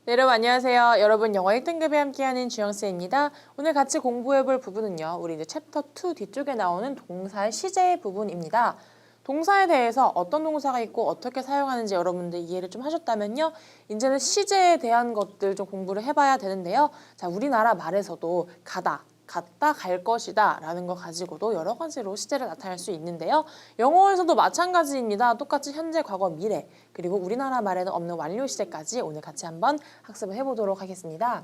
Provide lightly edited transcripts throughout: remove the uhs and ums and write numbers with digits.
네, 여러분 안녕하세요. 여러분 영어 1등급에 함께하는 주영쌤입니다. 오늘 같이 공부해볼 부분은요. 우리 이제 챕터 2 뒤쪽에 나오는 동사의 시제 부분입니다. 동사에 대해서 어떤 동사가 있고 어떻게 사용하는지 여러분들 이해를 좀 하셨다면요. 이제는 시제에 대한 것들 좀 공부를 해봐야 되는데요. 자, 우리나라 말에서도 가다, 갔다 갈 것이다 라는 거 가지고도 여러 가지로 시제를 나타낼 수 있는데요. 영어에서도 마찬가지입니다. 똑같이 현재, 과거, 미래 그리고 우리나라 말에는 없는 완료 시제까지 오늘 같이 한번 학습을 해보도록 하겠습니다.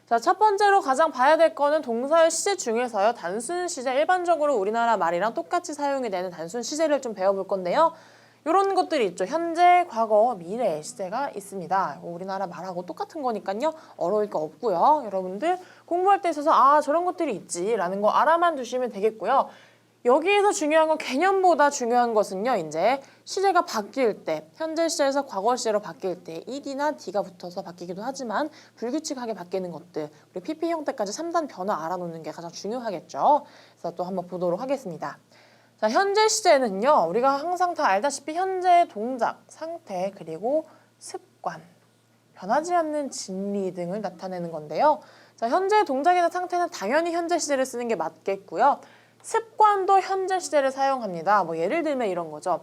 자, 첫 번째로 가장 봐야 될 거는 동사의 시제 중에서요. 단순 시제, 일반적으로 우리나라 말이랑 똑같이 사용이 되는 단순 시제를 좀 배워볼 건데요. 이런 것들이 있죠. 현재, 과거, 미래 시제가 있습니다. 우리나라 말하고 똑같은 거니까요. 어려울 거 없고요. 여러분들 공부할 때 있어서 아 저런 것들이 있지 라는 거 알아만 두시면 되겠고요. 여기에서 중요한 건 개념보다 중요한 것은요. 이제 시제가 바뀔 때, 현재 시제에서 과거 시제로 바뀔 때 ed나 d가 붙어서 바뀌기도 하지만 불규칙하게 바뀌는 것들, 우리 PP 형태까지 3단 변화 알아놓는 게 가장 중요하겠죠. 그래서 또 한번 보도록 하겠습니다. 자, 현재 시제는요. 우리가 항상 다 알다시피 현재의 동작, 상태, 그리고 습관, 변하지 않는 진리 등을 나타내는 건데요. 자, 현재 동작이나 상태는 당연히 현재 시제를 쓰는 게 맞겠고요. 습관도 현재 시제를 사용합니다. 뭐 예를 들면 이런 거죠.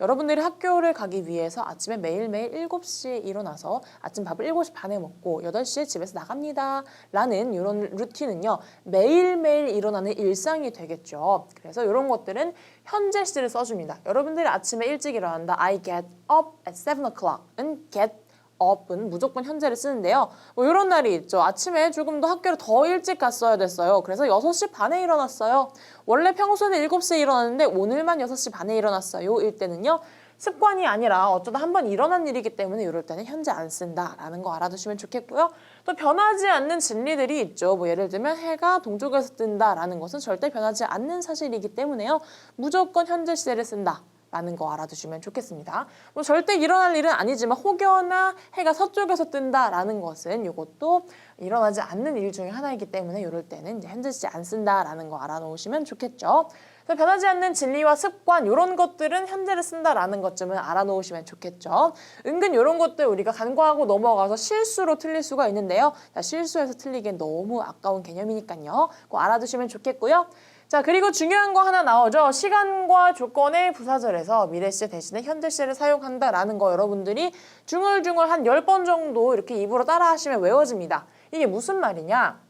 여러분들이 학교를 가기 위해서 아침에 매일매일 7시에 일어나서 아침 밥을 7시 반에 먹고 8시에 집에서 나갑니다. 라는 이런 루틴은요. 매일매일 일어나는 일상이 되겠죠. 그래서 이런 것들은 현재 시제를 써줍니다. 여러분들이 아침에 일찍 일어난다. I get up at 7 o'clock은 get up은 무조건 현재를 쓰는데요. 뭐 이런 날이 있죠. 아침에 조금 더 학교를 더 일찍 갔어야 됐어요. 그래서 6시 반에 일어났어요. 원래 평소에는 7시에 일어났는데 오늘만 6시 반에 일어났어요. 일 때는요. 습관이 아니라 어쩌다 한번 일어난 일이기 때문에 이럴 때는 현재 안 쓴다라는 거 알아두시면 좋겠고요. 또 변하지 않는 진리들이 있죠. 뭐 예를 들면 해가 동쪽에서 뜬다라는 것은 절대 변하지 않는 사실이기 때문에요. 무조건 현재 시제를 쓴다. 라는 거 알아두시면 좋겠습니다. 뭐 절대 일어날 일은 아니지만 혹여나 해가 서쪽에서 뜬다라는 것은 이것도 일어나지 않는 일 중에 하나이기 때문에 이럴 때는 이제 현재 시제 안 쓴다라는 거 알아놓으시면 좋겠죠. 그래서 변하지 않는 진리와 습관 이런 것들은 현재를 쓴다라는 것쯤은 알아놓으시면 좋겠죠. 은근 이런 것들 우리가 간과하고 넘어가서 실수로 틀릴 수가 있는데요. 자, 실수해서 틀리기엔 너무 아까운 개념이니까요. 꼭 알아두시면 좋겠고요. 자, 그리고 중요한 거 하나 나오죠. 시간과 조건의 부사절에서 미래 시제 대신에 현재 시제를 사용한다라는 거 여러분들이 중얼중얼 한 10번 정도 이렇게 입으로 따라 하시면 외워집니다. 이게 무슨 말이냐?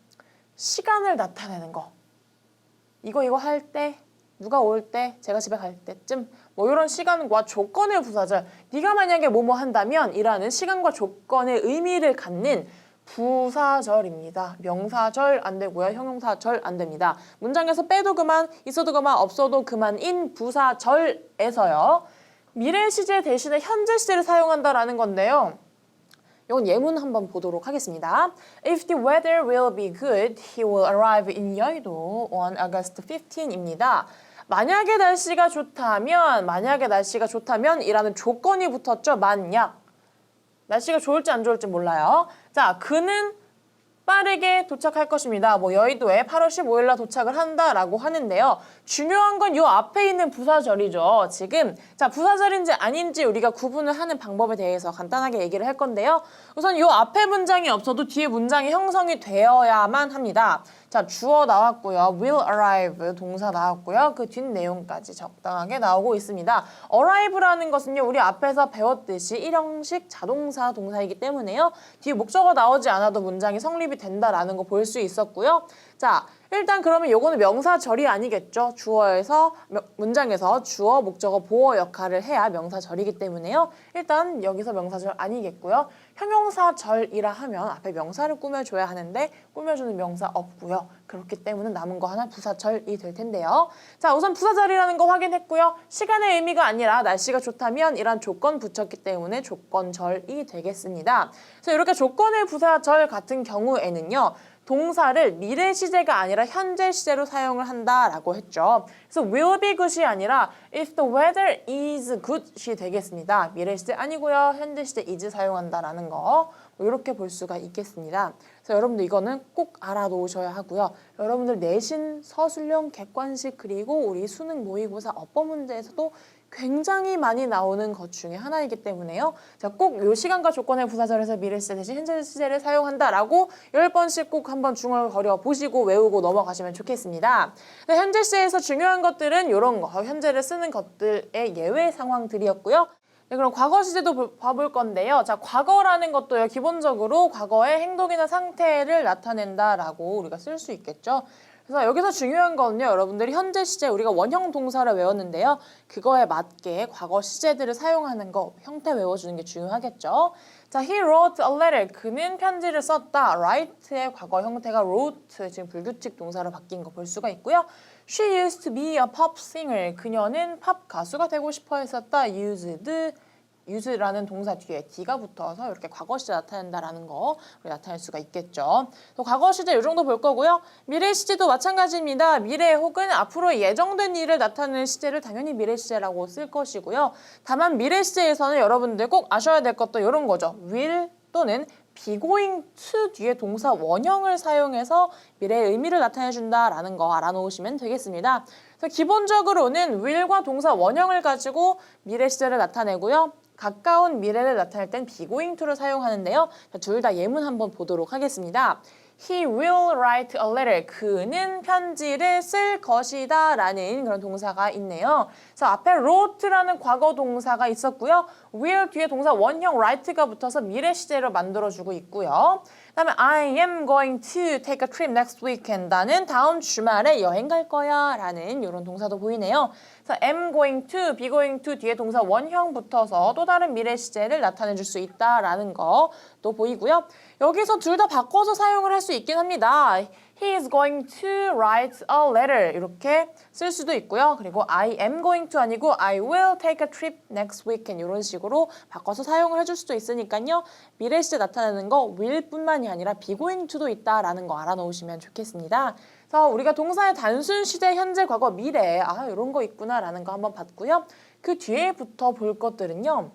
시간을 나타내는 거. 이거 할 때, 누가 올 때, 제가 집에 갈 때쯤 뭐 이런 시간과 조건의 부사절. 네가 만약에 뭐뭐 한다면 이라는 시간과 조건의 의미를 갖는 부사절입니다. 명사절 안 되고요. 형용사절 안 됩니다. 문장에서 빼도 그만, 있어도 그만, 없어도 그만인 부사절에서요. 미래 시제 대신에 현재 시제를 사용한다라는 건데요. 이건 예문 한번 보도록 하겠습니다. If the weather will be good, he will arrive in Yeouido on August 15입니다. 만약에 날씨가 좋다면 이라는 조건이 붙었죠. 만약. 날씨가 좋을지 안 좋을지 몰라요. 자, 그는 빠르게 도착할 것입니다. 뭐 여의도에 8월 15일 날 도착을 한다라고 하는데요. 중요한 건 요 앞에 있는 부사절이죠. 지금 자 부사절인지 아닌지 우리가 구분을 하는 방법에 대해서 간단하게 얘기를 할 건데요. 우선 요 앞에 문장이 없어도 뒤에 문장이 형성이 되어야만 합니다. 자, 주어 나왔고요. will arrive 동사 나왔고요. 그 뒷 내용까지 적당하게 나오고 있습니다. arrive라는 것은요. 우리 앞에서 배웠듯이 일형식 자동사 동사이기 때문에요. 뒤에 목적어 나오지 않아도 문장이 성립이 된다라는 거 볼 수 있었고요. 자, 일단 그러면 요거는 명사절이 아니겠죠. 주어에서 문장에서 주어, 목적어, 보어 역할을 해야 명사절이기 때문에요. 일단 여기서 명사절 아니겠고요. 형용사절이라 하면 앞에 명사를 꾸며줘야 하는데 꾸며주는 명사 없고요. 그렇기 때문에 남은 거 하나 부사절이 될 텐데요. 자, 우선 부사절이라는 거 확인했고요. 시간의 의미가 아니라 날씨가 좋다면 이란 조건 붙였기 때문에 조건절이 되겠습니다. 그래서 이렇게 조건의 부사절 같은 경우에는요. 동사를 미래 시제가 아니라 현재 시제로 사용을 한다라고 했죠. 그래서 will be good이 아니라 if the weather is good이 되겠습니다. 미래 시제 아니고요. 현재 시제 is 사용한다라는 거 이렇게 볼 수가 있겠습니다. 그래서 여러분들 이거는 꼭 알아놓으셔야 하고요. 여러분들 내신, 서술형, 객관식 그리고 우리 수능 모의고사 어법 문제에서도 굉장히 많이 나오는 것 중에 하나이기 때문에요. 자, 꼭 요 시간과 조건의 부사절에서 미래 시제 대신 현재 시제를 사용한다라고 10번씩 꼭 한번 중얼거려 보시고 외우고 넘어가시면 좋겠습니다. 네, 현재 시제에서 중요한 것들은 이런 거, 현재를 쓰는 것들의 예외 상황들이었고요. 네, 그럼 과거 시제도 봐볼 건데요. 자, 과거라는 것도요, 기본적으로 과거의 행동이나 상태를 나타낸다라고 우리가 쓸 수 있겠죠. 그래서 여기서 중요한 거는요, 여러분들이 현재 시제 우리가 원형 동사를 외웠는데요. 그거에 맞게 과거 시제들을 사용하는 거, 형태 외워주는 게 중요하겠죠. 자, he wrote a letter. 그는 편지를 썼다. write의 과거 형태가 wrote, 지금 불규칙 동사로 바뀐 거 볼 수가 있고요. She used to be a pop singer. 그녀는 팝 가수가 되고 싶어 했었다. use라는 동사 뒤에 D가 붙어서 이렇게 과거 시제 나타낸다라는 거 나타낼 수가 있겠죠. 또 과거 시제 이 정도 볼 거고요. 미래 시제도 마찬가지입니다. 미래 혹은 앞으로 예정된 일을 나타내는 시제를 당연히 미래 시제라고 쓸 것이고요. 다만 미래 시제에서는 여러분들 꼭 아셔야 될 것도 이런 거죠. will 또는 be going to 뒤에 동사 원형을 사용해서 미래의 의미를 나타내준다라는 거 알아놓으시면 되겠습니다. 그래서 기본적으로는 will과 동사 원형을 가지고 미래 시제를 나타내고요. 가까운 미래를 나타낼 땐 be going to를 사용하는데요. 둘 다 예문 한번 보도록 하겠습니다. He will write a letter. 그는 편지를 쓸 것이다 라는 그런 동사가 있네요. 그래서 앞에 wrote라는 과거 동사가 있었고요. will 뒤에 동사 원형 write가 붙어서 미래 시제로 만들어주고 있고요. 그다음에 I am going to take a trip next weekend. 나는 다음 주말에 여행 갈 거야 라는 이런 동사도 보이네요. 그래서 am going to, be going to 뒤에 동사 원형 붙어서 또 다른 미래 시제를 나타내 줄 수 있다라는 거도 보이고요. 여기서 둘 다 바꿔서 사용을 할 수 있긴 합니다. He is going to write a letter 이렇게 쓸 수도 있고요. 그리고 I am going to 아니고 I will take a trip next weekend 이런 식으로 바꿔서 사용을 해줄 수도 있으니까요. 미래 시제 나타내는 거 will뿐만이 아니라 be going to도 있다라는 거 알아놓으시면 좋겠습니다. 그래서 우리가 동사의 단순 시제, 현재, 과거, 미래 이런 거 있구나라는 거 한번 봤고요. 그 뒤에부터 볼 것들은요.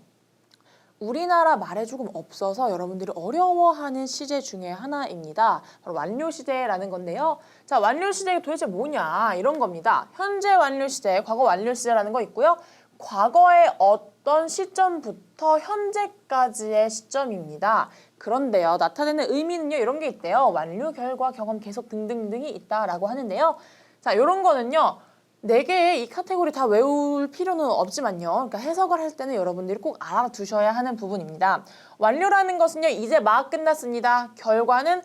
우리나라 말에 조금 없어서 여러분들이 어려워하는 시제 중에 하나입니다. 바로 완료 시제라는 건데요. 자, 완료 시제가 도대체 뭐냐 이런 겁니다. 현재 완료 시제, 과거 완료 시제라는 거 있고요. 과거의 어떤 시점부터 현재까지의 시점입니다. 그런데요, 나타내는 의미는요, 이런 게 있대요. 완료, 결과, 경험, 계속 등등등이 있다라고 하는데요. 자, 이런 거는요. 4개의 이 카테고리 다 외울 필요는 없지만요. 그러니까 해석을 할 때는 여러분들이 꼭 알아두셔야 하는 부분입니다. 완료라는 것은요. 이제 막 끝났습니다. 결과는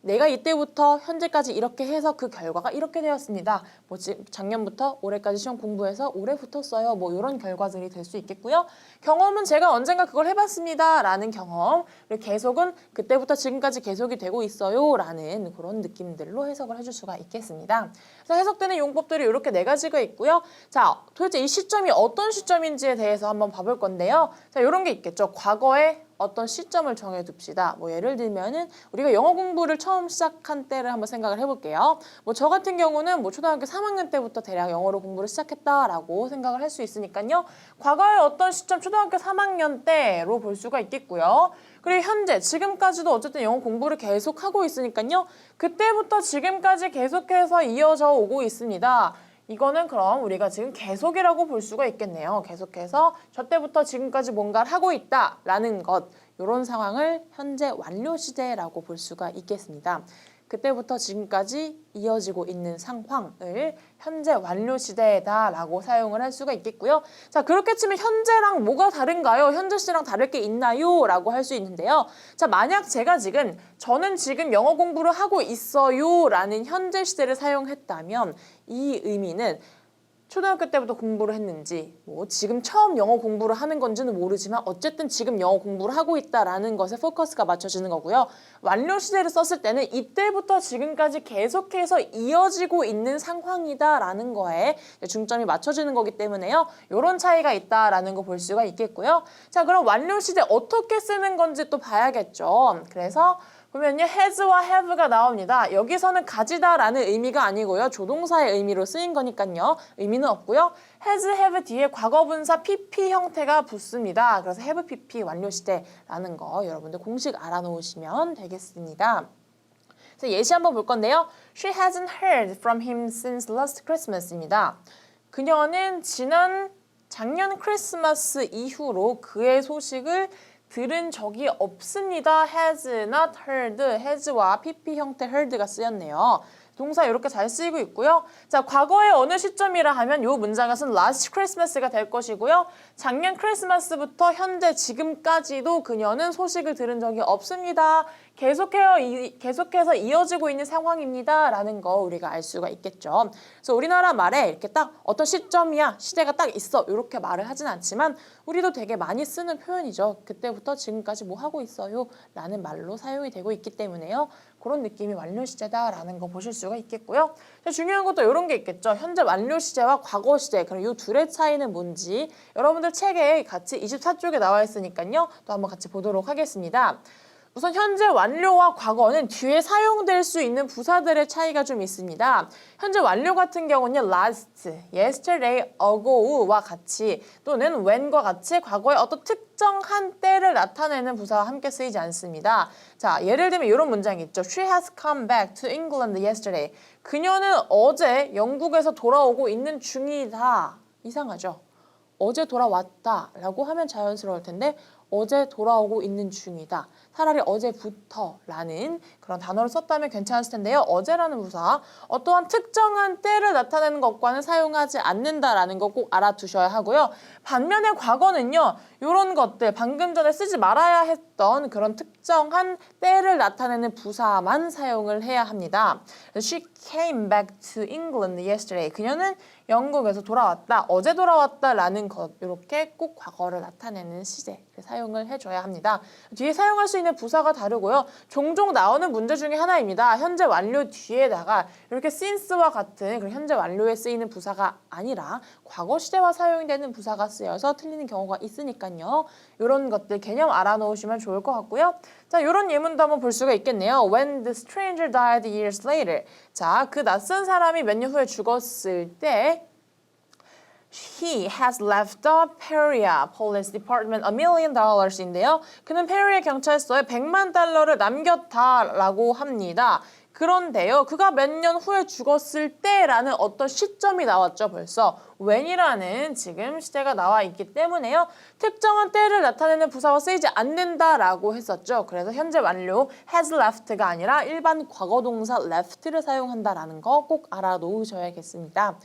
내가 이때부터 현재까지 이렇게 해서 그 결과가 이렇게 되었습니다. 뭐 작년부터 올해까지 시험 공부해서 올해 붙었어요. 뭐 이런 결과들이 될 수 있겠고요. 경험은 제가 언젠가 그걸 해봤습니다. 라는 경험. 그리고 계속은 그때부터 지금까지 계속이 되고 있어요. 라는 그런 느낌들로 해석을 해줄 수가 있겠습니다. 그래서 해석되는 용법들이 이렇게 4가지가 있고요. 자, 도대체 이 시점이 어떤 시점인지에 대해서 한번 봐볼 건데요. 자, 이런 게 있겠죠. 과거에 어떤 시점을 정해둡시다. 뭐 예를 들면은 우리가 영어 공부를 처음 시작한 때를 한번 생각을 해볼게요. 뭐 저 같은 경우는 뭐 초등학교 3학년 때부터 대략 영어로 공부를 시작했다라고 생각을 할 수 있으니까요. 과거의 어떤 시점, 초등학교 3학년 때로 볼 수가 있겠고요. 그리고 현재, 지금까지도 어쨌든 영어 공부를 계속하고 있으니까요. 그때부터 지금까지 계속해서 이어져 오고 있습니다. 이거는 그럼 우리가 지금 계속이라고 볼 수가 있겠네요. 계속해서 저 때부터 지금까지 뭔가를 하고 있다라는 것, 이런 상황을 현재 완료 시제라고 볼 수가 있겠습니다. 그때부터 지금까지 이어지고 있는 상황을 현재 완료 시제다라고 사용을 할 수가 있겠고요. 자, 그렇게 치면 현재랑 뭐가 다른가요? 현재 시제랑 다를 게 있나요? 라고 할 수 있는데요. 자, 만약 제가 저는 지금 영어 공부를 하고 있어요 라는 현재 시제를 사용했다면 이 의미는 초등학교 때부터 공부를 했는지 뭐 지금 처음 영어 공부를 하는 건지는 모르지만 어쨌든 지금 영어 공부를 하고 있다라는 것에 포커스가 맞춰지는 거고요. 완료 시제를 썼을 때는 이때부터 지금까지 계속해서 이어지고 있는 상황이다라는 거에 중점이 맞춰지는 거기 때문에요. 이런 차이가 있다라는 거 볼 수가 있겠고요. 자, 그럼 완료 시제 어떻게 쓰는 건지 또 봐야겠죠. 그래서 보면요, has와 have가 나옵니다. 여기서는 가지다라는 의미가 아니고요. 조동사의 의미로 쓰인 거니까요. 의미는 없고요. has, have 뒤에 과거분사 pp 형태가 붙습니다. 그래서 have pp 완료 시제라는 거 여러분들 공식 알아놓으시면 되겠습니다. 그래서 예시 한번 볼 건데요. She hasn't heard from him since last Christmas입니다. 그녀는 지난 작년 크리스마스 이후로 그의 소식을 들은 적이 없습니다. has not heard, has와 pp 형태 heard가 쓰였네요. 동사 이렇게 잘 쓰이고 있고요. 자, 과거의 어느 시점이라 하면 이 문장에서는 last Christmas가 될 것이고요. 작년 크리스마스부터 현재 지금까지도 그녀는 소식을 들은 적이 없습니다. 계속해서 이어지고 있는 상황입니다. 라는 거 우리가 알 수가 있겠죠. 그래서 우리나라 말에 이렇게 딱 어떤 시점이야, 시대가 딱 있어 이렇게 말을 하진 않지만 우리도 되게 많이 쓰는 표현이죠. 그때부터 지금까지 뭐 하고 있어요? 라는 말로 사용이 되고 있기 때문에요. 그런 느낌이 완료 시제다라는 거 보실 수가 있겠고요. 중요한 것도 이런 게 있겠죠. 현재 완료 시제와 과거 시제, 그럼 이 둘의 차이는 뭔지 여러분들 책에 같이 24쪽에 나와 있으니까요. 또 한번 같이 보도록 하겠습니다. 우선 현재 완료와 과거는 뒤에 사용될 수 있는 부사들의 차이가 좀 있습니다. 현재 완료 같은 경우는 last, yesterday, ago와 같이 또는 when과 같이 과거의 어떤 특정한 때를 나타내는 부사와 함께 쓰이지 않습니다. 자, 예를 들면 이런 문장이 있죠. She has come back to England yesterday. 그녀는 어제 영국에서 돌아오고 있는 중이다. 이상하죠? 어제 돌아왔다 라고 하면 자연스러울 텐데 어제 돌아오고 있는 중이다. 차라리 어제부터라는 그런 단어를 썼다면 괜찮았을 텐데요. 어제라는 부사, 어떠한 특정한 때를 나타내는 것과는 사용하지 않는다라는 거 꼭 알아두셔야 하고요. 반면에 과거는요. 이런 것들, 방금 전에 쓰지 말아야 했던 그런 특정한 때를 나타내는 부사만 사용을 해야 합니다. She came back to England yesterday. 그녀는 영국에서 돌아왔다, 어제 돌아왔다라는 것, 이렇게 꼭 과거를 나타내는 시제를 사용을 해줘야 합니다. 뒤에 사용할 수 있는 부사가 다르고요. 종종 나오는 문제 중에 하나입니다. 현재 완료 뒤에다가 이렇게 since와 같은 그런 현재 완료에 쓰이는 부사가 아니라 과거 시제와 사용이 되는 부사가 쓰여서 틀리는 경우가 있으니까요. 이런 것들 개념 알아놓으시면 좋을 것 같고요. 자, 이런 예문도 한번 볼 수가 있겠네요. When the stranger died years later. 자, 그 낯선 사람이 몇 년 후에 죽었을 때 He has left the Peoria Police Department $1 million인데요. 그는 페리아 경찰서에 $100만 남겼다라고 합니다. 그런데요, 그가 몇 년 후에 죽었을 때라는 어떤 시점이 나왔죠, 벌써. when이라는 지금 시제가 나와 있기 때문에요. 특정한 때를 나타내는 부사와 쓰이지 않는다라고 했었죠. 그래서 현재 완료 has left가 아니라 일반 과거 동사 left를 사용한다라는 거 꼭 알아놓으셔야겠습니다.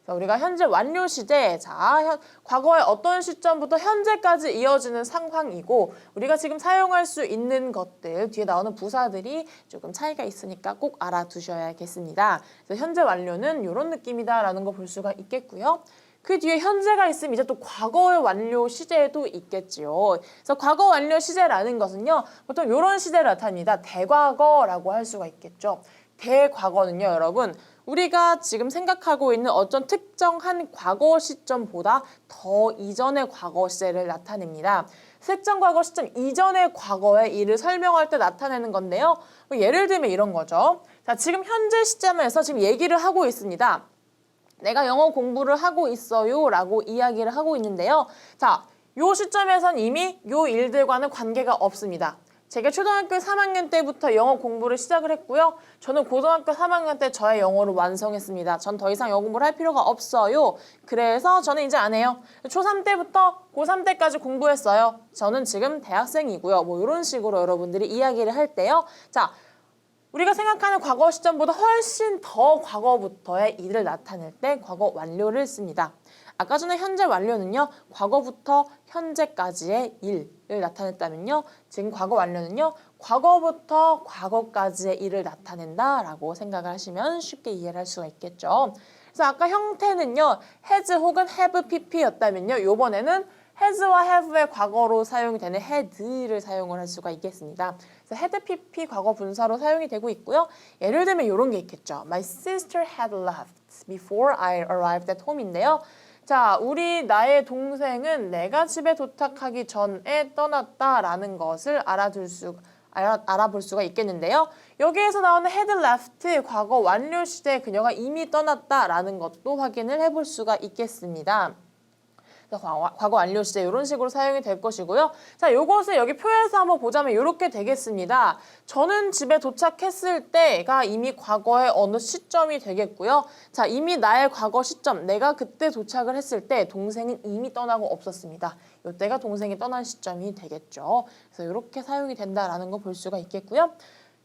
우리가 현재 완료 시제, 자, 과거의 어떤 시점부터 현재까지 이어지는 상황이고 우리가 지금 사용할 수 있는 것들, 뒤에 나오는 부사들이 조금 차이가 있으니까 꼭 알아두셔야겠습니다. 그래서 현재 완료는 이런 느낌이다라는 거 볼 수가 있겠고요. 그 뒤에 현재가 있으면 이제 또 과거의 완료 시제도 있겠지요. 그래서 과거 완료 시제라는 것은요, 보통 이런 시제를 나타냅니다. 대과거라고 할 수가 있겠죠. 대과거는요, 여러분. 우리가 지금 생각하고 있는 어떤 특정한 과거 시점보다 더 이전의 과거 시제를 나타냅니다. 특정 과거 시점 이전의 과거의 일을 설명할 때 나타내는 건데요. 예를 들면 이런 거죠. 자, 지금 현재 시점에서 지금 얘기를 하고 있습니다. 내가 영어 공부를 하고 있어요 라고 이야기를 하고 있는데요. 자, 요 시점에선 이미 요 일들과는 관계가 없습니다. 제가 초등학교 3학년 때부터 영어 공부를 시작을 했고요. 저는 고등학교 3학년 때 저의 영어를 완성했습니다. 전 더 이상 영어 공부를 할 필요가 없어요. 그래서 저는 이제 안 해요. 초3 때부터 고3 때까지 공부했어요. 저는 지금 대학생이고요. 뭐 이런 식으로 여러분들이 이야기를 할 때요. 자, 우리가 생각하는 과거 시점보다 훨씬 더 과거부터의 일을 나타낼 때 과거 완료를 씁니다. 아까 전에 현재 완료는요. 과거부터 현재까지의 일을 나타냈다면요. 지금 과거 완료는요. 과거부터 과거까지의 일을 나타낸다라고 생각을 하시면 쉽게 이해를 할 수가 있겠죠. 그래서 아까 형태는요. has 혹은 have pp였다면요. 이번에는 has와 have의 과거로 사용이 되는 had를 사용을 할 수가 있겠습니다. 그래서 had pp 과거 분사로 사용이 되고 있고요. 예를 들면 이런 게 있겠죠. My sister had left before I arrived at home인데요. 자, 나의 동생은 내가 집에 도착하기 전에 떠났다라는 것을 알아볼 수가 있겠는데요. 여기에서 나오는 had left, 과거 완료 시제 그녀가 이미 떠났다라는 것도 확인을 해볼 수가 있겠습니다. 과거 완료 시제 이런 식으로 사용이 될 것이고요. 자, 이것을 여기 표에서 한번 보자면 이렇게 되겠습니다. 저는 집에 도착했을 때가 이미 과거의 어느 시점이 되겠고요. 자, 이미 나의 과거 시점, 내가 그때 도착을 했을 때 동생은 이미 떠나고 없었습니다. 이때가 동생이 떠난 시점이 되겠죠. 그래서 이렇게 사용이 된다라는 거 볼 수가 있겠고요.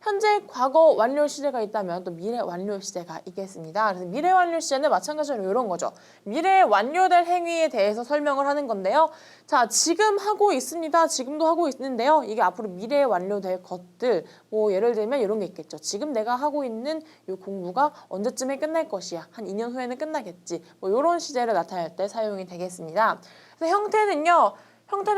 현재 과거 완료 시제가 있다면 또 미래 완료 시제가 있겠습니다. 그래서 미래 완료 시제는 마찬가지로 이런 거죠. 미래에 완료될 행위에 대해서 설명을 하는 건데요. 자, 지금 하고 있습니다. 지금도 하고 있는데요. 이게 앞으로 미래에 완료될 것들, 뭐 예를 들면 이런 게 있겠죠. 지금 내가 하고 있는 이 공부가 언제쯤에 끝날 것이야. 한 2년 후에는 끝나겠지. 뭐 이런 시제를 나타낼 때 사용이 되겠습니다. 그래서 형태는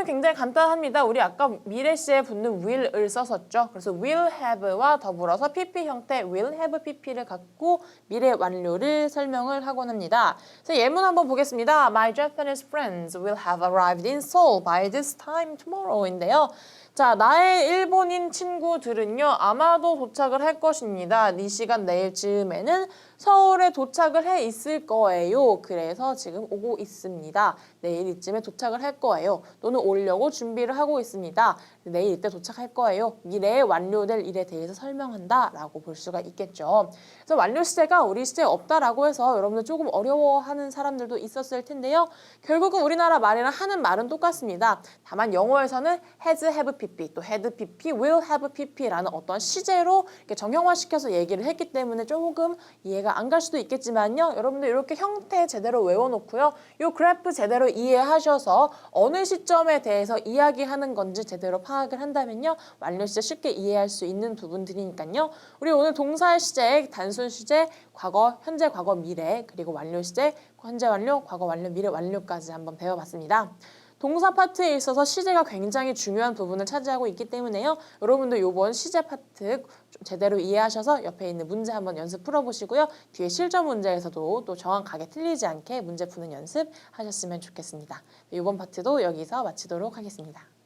굉장히 간단합니다. 우리 아까 미래 시에 붙는 will을 썼었죠. 그래서 will have와 더불어서 pp 형태 will have pp를 갖고 미래 완료를 설명을 하곤 합니다. 그래서 예문 한번 보겠습니다. My Japanese friends will have arrived in Seoul by this time tomorrow인데요. 자, 나의 일본인 친구들은요, 아마도 도착을 할 것입니다. 이 시간 내일 즈음에는 서울에 도착을 해 있을 거예요. 그래서 지금 오고 있습니다. 내일 이쯤에 도착을 할 거예요. 또는 오려고 준비를 하고 있습니다. 내일 이때 도착할 거예요. 미래에 완료될 일에 대해서 설명한다 라고 볼 수가 있겠죠. 그래서 완료 시제가 우리 시제에 없다라고 해서 여러분들 조금 어려워하는 사람들도 있었을 텐데요. 결국은 우리나라 말이랑 하는 말은 똑같습니다. 다만 영어에서는 has, have, pp, 또 had, pp, will have, pp라는 어떤 시제로 이렇게 정형화시켜서 얘기를 했기 때문에 조금 이해가 안 갈 수도 있겠지만요. 여러분들 이렇게 형태 제대로 외워놓고요. 이 그래프 제대로 이해하셔서 어느 시점에 대해서 이야기하는 건지 제대로 파악을 한다면요. 완료 시제 쉽게 이해할 수 있는 부분들이니까요. 우리 오늘 동사의 시제, 단순 시제, 과거, 현재, 과거, 미래, 그리고 완료 시제, 현재 완료, 과거 완료, 미래 완료까지 한번 배워봤습니다. 동사 파트에 있어서 시제가 굉장히 중요한 부분을 차지하고 있기 때문에요. 여러분들 이번 시제 파트 좀 제대로 이해하셔서 옆에 있는 문제 한번 연습 풀어보시고요. 뒤에 실전 문제에서도 또 정확하게 틀리지 않게 문제 푸는 연습 하셨으면 좋겠습니다. 이번 파트도 여기서 마치도록 하겠습니다.